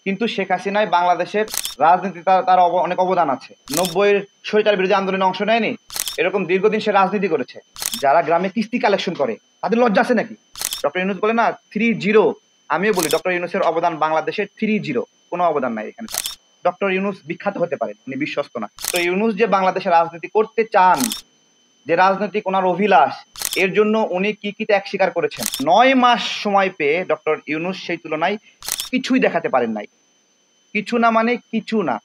কিন্তু শেখ হাসিনায় বাংলাদেশের রাজনীতি তার অনেক অবদান আছে। 90-এর স্বৈরাচার বিরোধী আন্দোলনে অংশ নেয়নি, এরকম দীর্ঘদিন সে রাজনীতি করেছে। যারা গ্রামে কিস্তি কালেকশন করে তাদের লজ্জা আছে নাকি? ডক্টর ইউনূস বলে না 3-0, আমিও বলি ডক্টর ইউনূসের অবদান বাংলাদেশের 3-0, কোনো অবদান নাই এখানে। ডক্টর ইউনূস বিখ্যাত হতে পারে, উনি বিশ্বস্ত না। তো ইউনূস যে বাংলাদেশে রাজনীতি করতে চান, যে রাজনৈতিক ওনার অভিলাষ, এর জন্য উনি কি কি ত্যাগ স্বীকার করেছেন। 9 মাস সময় পেয়ে ডক্টর ইউনূস সেই তুলনায় কিছুই দেখাতে পারেন নাই। কিছু না মানে কিছু না।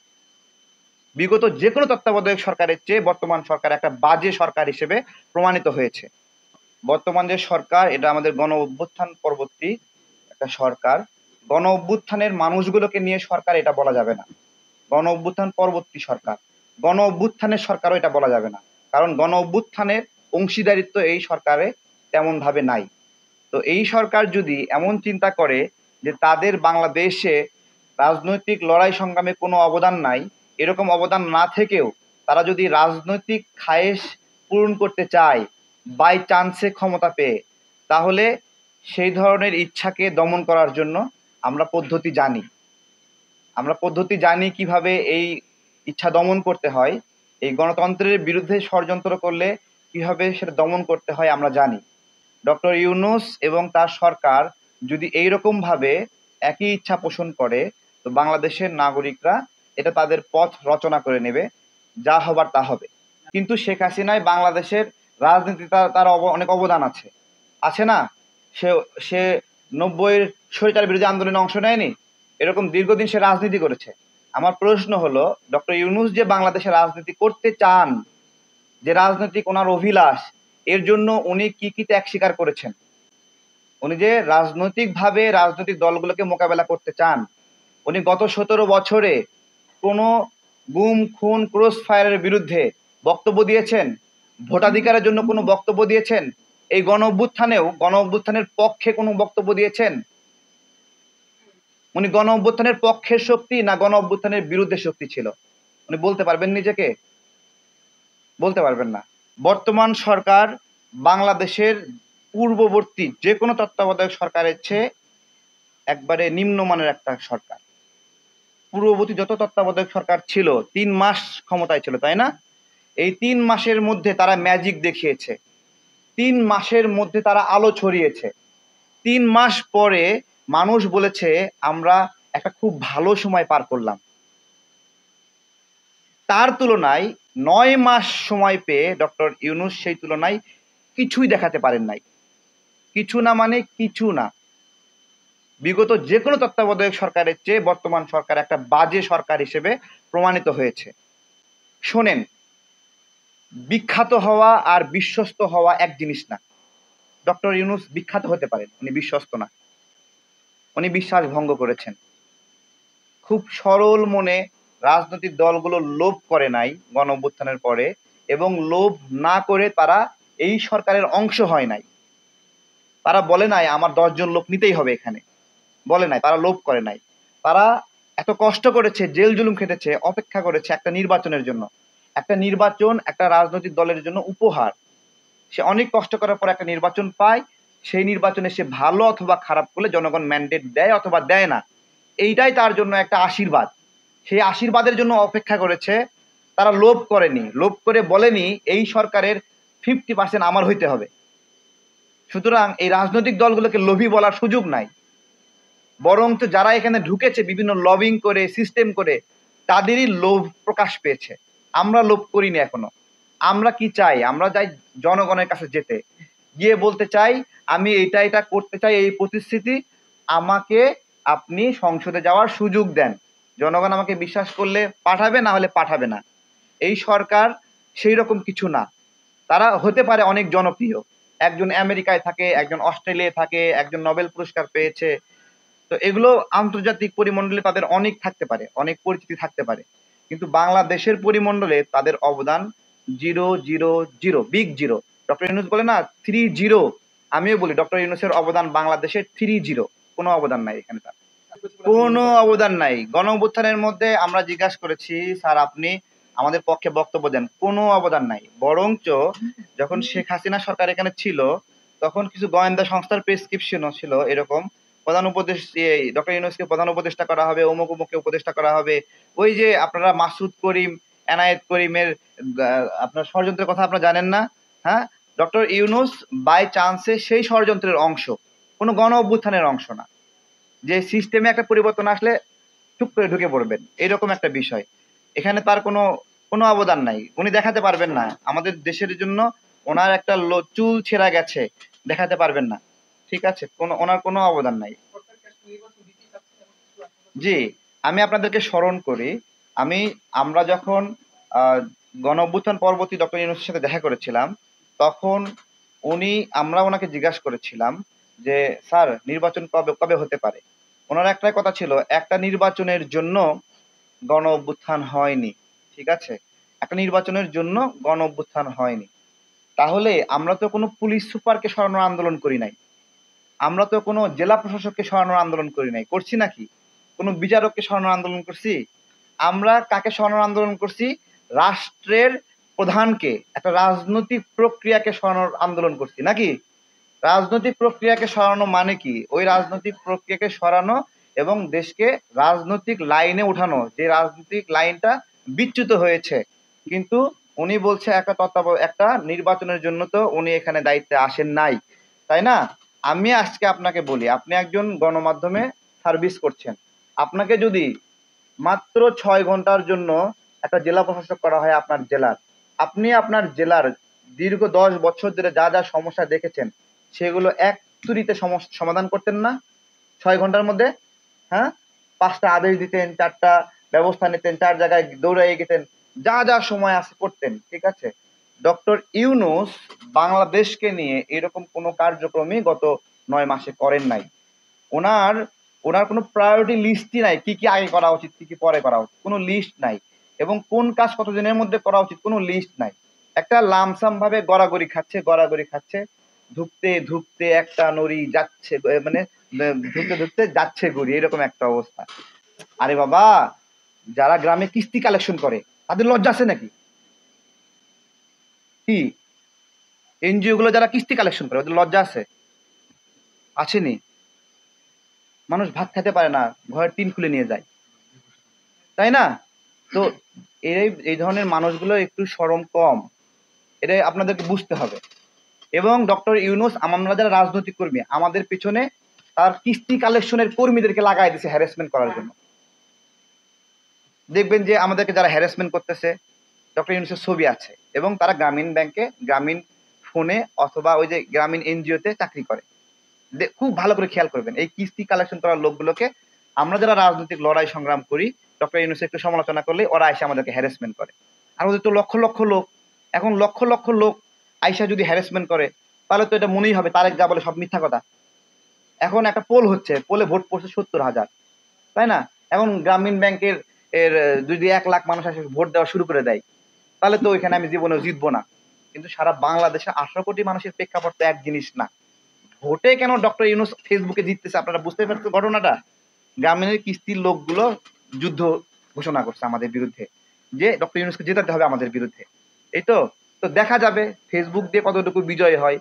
বিগত যে কোনো তত্ত্বাবধায়ক সরকারের চেয়ে বর্তমান সরকার একটা বাজে সরকার হিসেবে প্রমাণিত হয়েছে। বর্তমান যে সরকার, এটা আমাদের গণ অভ্যুত্থান পরবর্তী একটা সরকার। গণ অভ্যুত্থানের মানুষগুলোকে নিয়ে সরকার এটা বলা যাবে না। গণ অভ্যুত্থান পরবর্তী সরকার, গণ অভ্যুত্থানের সরকারও এটা বলা যাবে না, কারণ গণ অভ্যুত্থানের অংশীদারিত্ব এই সরকারে তেমন ভাবে নাই। তো এই সরকার যদি এমন চিন্তা করে যে তাদের বাংলাদেশে রাজনৈতিক লড়াই সংগ্রামে কোনো অবদান নাই, এরকম অবদান না থেকেও তারা যদি রাজনৈতিক খায়েশ পূরণ করতে চায় বাই চান্সে ক্ষমতা পেয়ে, তাহলে সেই ধরনের ইচ্ছাকে দমন করার জন্য আমরা পদ্ধতি জানি। আমরা পদ্ধতি জানি কিভাবে এই ইচ্ছা দমন করতে হয়। এই গণতন্ত্রের বিরুদ্ধে ষড়যন্ত্র করলে কিভাবে সেটা দমন করতে হয় আমরা জানি। ডক্টর ইউনূস এবং তার সরকার যদি এইরকম ভাবে একই ইচ্ছা পোষণ করে, তো বাংলাদেশের নাগরিকরা এটা তাদের পথ রচনা করে নেবে, যা হবার তা হবে। কিন্তু শেখ হাসিনায় বাংলাদেশের রাজনীতি তার অনেক অবদান আছে, আছে না? সে সে 90-এর স্বৈরাচার বিরোধী আন্দোলনে অংশ নেয়নি, এরকম দীর্ঘদিন সে রাজনীতি করেছে। আমার প্রশ্ন হলো, ডক্টর ইউনূস যে বাংলাদেশে রাজনীতি করতে চান, যে রাজনৈতিক ওনার অভিলাষ, এর জন্য উনি কি কি ত্যাগ স্বীকার করেছেন। উনি যে রাজনৈতিকভাবে রাজনৈতিক দলগুলোকে মোকাবেলা করতে চান, উনি গত 17 বছরে কোনো গুম খুন ক্রস ফায়ারের বিরুদ্ধে বক্তব্য দিয়েছেন? ভোটাধিকারের জন্য কোনো বক্তব্য দিয়েছেন? এই গণ অভ্যুত্থানের পক্ষে কোনো বক্তব্য দিয়েছেন? উনি গণ অভ্যুত্থানের পক্ষের শক্তি না গণ অভ্যুত্থানের বিরুদ্ধে শক্তি ছিল? উনি বলতে পারবেন নিজেকে? বলতে পারবেন না। বর্তমান সরকার বাংলাদেশের পূর্ববর্তী যে কোনো তত্ত্বাবধায়ক সরকারের চেয়ে একবারে নিম্নমানের একটা সরকার। পূর্ববর্তী যত তত্ত্বাবধায়ক সরকার ছিল 3 মাস ক্ষমতায় ছিল, তাই না? এই 3 মাসের মধ্যে তারা ম্যাজিক দেখিয়েছে, 3 মাসের মধ্যে তারা আলো ছড়িয়েছে। 3 মাস পরে মানুষ বলেছে আমরা একটা খুব ভালো সময় পার করলাম। তার তুলনায় 9 মাস সময় পেয়ে ডক্টর ইউনূস সেই তুলনায় কিছুই দেখাতে পারেন নাই। কিছু না মানে কিছু না। বিগত যে কোনো তত্ত্বাবধায়ক সরকারের চেয়ে বর্তমান সরকার একটা বাজে সরকার হিসেবে প্রমাণিত হয়েছে। শোনেন, বিখ্যাত হওয়া আর বিশ্বস্ত হওয়া এক জিনিস না। ডক্টর ইউনূস বিখ্যাত হতে পারেন, উনি বিশ্বস্ত না। উনি বিশ্বাস ভঙ্গ করেছেন। খুব সরল মনে রাজনৈতিক দলগুলো লোভ করে নাই গণ অভ্যুত্থানের পরে, এবং লোভ না করে তারা এই সরকারের অংশ হয় নাই। তারা বলে নাই আমার 10 জন লোক নিতেই হবে এখানে, বলে নাই, তারা লোভ করে নাই। তারা এত কষ্ট করেছে, জেল জুলুম খেটেছে, অপেক্ষা করেছে একটা নির্বাচনের জন্য। একটা নির্বাচন একটা রাজনৈতিক দলের জন্য উপহার। সে অনেক কষ্ট করার পর একটা নির্বাচন পায়, সেই নির্বাচনে সে ভালো অথবা খারাপ করলে জনগণ ম্যান্ডেট দেয় অথবা দেয় না, এইটাই তার জন্য একটা আশীর্বাদ। সেই আশীর্বাদের জন্য অপেক্ষা করেছে। তারা লোভ করেনি, লোভ করে বলেনি এই সরকারের 50% আমার হইতে হবে। সুতরাং এই রাজনৈতিক দলগুলোকে লোভী বলার সুযোগ নাই, বরঞ্চ যারা এখানে ঢুকেছে বিভিন্ন লবিং করে সিস্টেম করে তাদেরই লোভ প্রকাশ পেয়েছে। আমরা লোভ করিনি এখনো। আমরা কি চাই? আমরা চাই জনগণের কাছে যেতে, গিয়ে বলতে চাই আমি এটা করতে চাই, এই প্রতিশ্রুতি, আমাকে আপনি সংসদে যাওয়ার সুযোগ দেন। জনগণ আমাকে বিশ্বাস করলে পাঠাবে, না হলে পাঠাবে না। এই সরকার সেই রকম কিছু না। তারা হতে পারে অনেক জনপ্রিয়, একজন আমেরিকায় থাকে, একজন অস্ট্রেলিয়ায় থাকে, একজন নোবেল পুরস্কার পেয়েছে, তো এগুলো আন্তর্জাতিক পরিমণ্ডলে তাদের অনেক থাকতে পারে, অনেক পরিচিতি থাকতে পারে, কিন্তু বাংলাদেশের পরিমণ্ডলে তাদের অবদান 0-0-0, বিগ জিরো। ডক্টর ইউনূস বলে না 3-0, আমিও বলি ডক্টর ইউনূসের অবদান বাংলাদেশের 3-0, কোনো অবদান নাই এখানে। তার কোনো অবদান নাই। গণ অভ্যুত্থানের মধ্যে আমরা জিজ্ঞাসা করেছি স্যার আপনি আমাদের পক্ষে বক্তব্য দেন, কোনো অবদান নাই। বরঞ্চ যখন শেখ হাসিনা সরকার এখানে ছিল, তখন কিছু গোয়েন্দা সংস্থার প্রেসক্রিপশনও ছিল এরকম প্রধান উপদেশ ডক্টর ইউনূসকে প্রধান উপদেষ্টা করা হবে, অমুক অমুককে উপদেষ্টা করা হবে। ওই যে আপনারা মাসুদ করিম, এনায়েত করিমের আপনার ষড়যন্ত্রের কথা আপনারা জানেন না? হ্যাঁ? ডক্টর ইউনূস বাই চান্সে সেই ষড়যন্ত্রের অংশ। কোনো গণ অভ্যুত্থানের অংশ না। যে সিস্টেমে একটা পরিবর্তন আসলে চুপ করে ঢুকে পড়বেন। এরকম একটা বিষয়। এখানে তার কোনো অবদান নাই। উনি দেখাতে পারবেন না। আমাদের দেশের জন্য ওনার একটা চুল ছেঁড়া গেছে। দেখাতে পারবেন না। ঠিক আছে? ওনার কোনো অবদান নাই। জি, আমি আপনাদেরকে স্মরণ করি, আমরা যখন আ গণ অভ্যুত্থান পরবর্তী ডক্টর ইউনূসের সাথে দেখা করেছিলাম, তখন আমরা উনাকে জিজ্ঞাসা করেছিলাম যে, "স্যার নির্বাচন কবে কবে হতে পারে?" উনার একটাই কথা ছিল, "একটা নির্বাচনের জন্য গণ অভ্যুত্থান হয়নি।" ঠিক আছে? একটা নির্বাচনের জন্য গণ অভ্যুত্থান হয়নি। তাহলে আমরা তো কোনো পুলিশ সুপারকে সরানোর আন্দোলন করি নাই। আমরা তো কোনো জেলা প্রশাসককে সরানোর আন্দোলন করি নাই। করছি নাকি? কোনো বিচারককে সরানোর আন্দোলন করছি? আমরা কাকে সরানোর আন্দোলন করছি? রাষ্ট্রের প্রধানকে, একটা রাজনৈতিক প্রক্রিয়াকে সরানোর আন্দোলন করছি নাকি? রাজনৈতিক প্রক্রিয়াকে সরানো মানে কি? ওই রাজনৈতিক প্রক্রিয়াকে সরানো এবং দেশকে রাজনৈতিক লাইনে উঠানো। যে রাজনৈতিক লাইনটা বিচ্যুত হয়েছে। কিন্তু উনি বলছে একটা নির্বাচনের জন্য তো উনি এখানে দায়িত্বে আসেন নাই। তাই না? আমি আজকে আপনাকে বলি, আপনি একজন গণমাধ্যমে সার্ভিস করছেন। আপনাকে যদি মাত্র ৬ ঘন্টার জন্য একটা জেলা প্রশাসক করা হয় আপনার জেলার, আপনি আপনার জেলার দীর্ঘ ১০ বছর ধরে যা সমস্যা দেখেছেন, সেগুলো এক তুড়িতে সমাধান করতেন না? ৬ ঘন্টার মধ্যে? হ্যাঁ? ৫ টা আদেশ দিতেন, ৪ টা ব্যবস্থা নিতেন, ৪ জায়গায় দৌড়াইয়ে গেতেন। যা সময় আছে করতেন। ঠিক আছে? ডক্টর ইউনূস বাংলাদেশকে নিয়ে এরকম কোনো কার্যক্রমই গত ৯ মাসে করেন নাই। উনার উনার কোনো প্রায়োরিটি লিস্টই নাই। কি আগে করা উচিত, কি পরে করা উচিত। কোনো লিস্ট নাই। এবং কোন কাজ কতদিনের মধ্যে করা উচিত কোনো লিস্ট নাই। একটা লামসাম ভাবে গড়াগড়ি খাচ্ছে। ধুঁকতে একটা নড়ি যাচ্ছে মানে ধুঁকতে যাচ্ছে গড়ি এরকম একটা অবস্থা। আরে বাবা, যারা গ্রামে কিস্তি কালেকশন করে তাদের লজ্জা আছে নাকি? কি? এনজিও গুলো যারা কিস্তি কালেকশন করে ওদের লজ্জা আছে? আসেনি। মানুষ ভাত খেতে পারে না, ঘরের টিন খুলে নিয়ে যায়। তাই না? তো এই ধরনের মানুষগুলো একটু শরম কম। এটাই আপনাদেরকে বুঝতে হবে। এবং ডক্টর ইউনূস আমরা যারা রাজনৈতিক কর্মী আমাদের পেছনে তার কিস্তি কালেকশনের কর্মীদেরকে লাগাই দিছে হ্যারাসমেন্ট করার জন্য। দেখবেন যে আমাদেরকে যারা হ্যারাসমেন্ট করতেছে ডক্টর ইউনূসের ছবি আছে এবং তারা গ্রামীণ ব্যাংকে, গ্রামীণ ফোনে অথবা ওই যে গ্রামীণ এনজিওতে চাকরি করে। খুব ভালো করে খেয়াল করবেন এই কিস্তি কালেকশন করার লোকগুলোকে আমরা যারা রাজনৈতিক লড়াই সংগ্রাম করি ডক্টর ইউনূস একটু সমালোচনা করলে ওরা এসে আমাদেরকে হ্যারাসমেন্ট করে। আর ওদের তো লক্ষ লক্ষ লোক, এখন লক্ষ লক্ষ লোক আইসা যদি হ্যারাসমেন্ট করে তাহলে তো এটা মনেই হবে তারেক যা বলে সব মিথ্যা কথা। এখন একটা পোল হচ্ছে, পোলে ভোট পড়ছে ৭০,০০০, তাই না? এখন গ্রামীণ ব্যাংকের যদি ১ লাখ মানুষ আসে ভোট দেওয়া শুরু করে দেয় তাহলে তো ওইখানে আমি জীবনেও জিতবো না। কিন্তু সারা বাংলাদেশে ১৮ কোটি মানুষের প্রেক্ষাপট তো এক জিনিস না। ভোটে কেন ডক্টর ইউনূস ফেসবুকে জিততেছে আপনারা বুঝতে পারছেন ঘটনাটা? গ্রামীণের কিস্তির লোকগুলো যুদ্ধ ঘোষণা করছে আমাদের বিরুদ্ধে। যে ডক্টর ইউনূসকে জেতাতে হবে আমাদের বিরুদ্ধে। এই তো? তো দেখা যাবে ফেসবুক দিয়ে কতটুকু বিজয় হয়।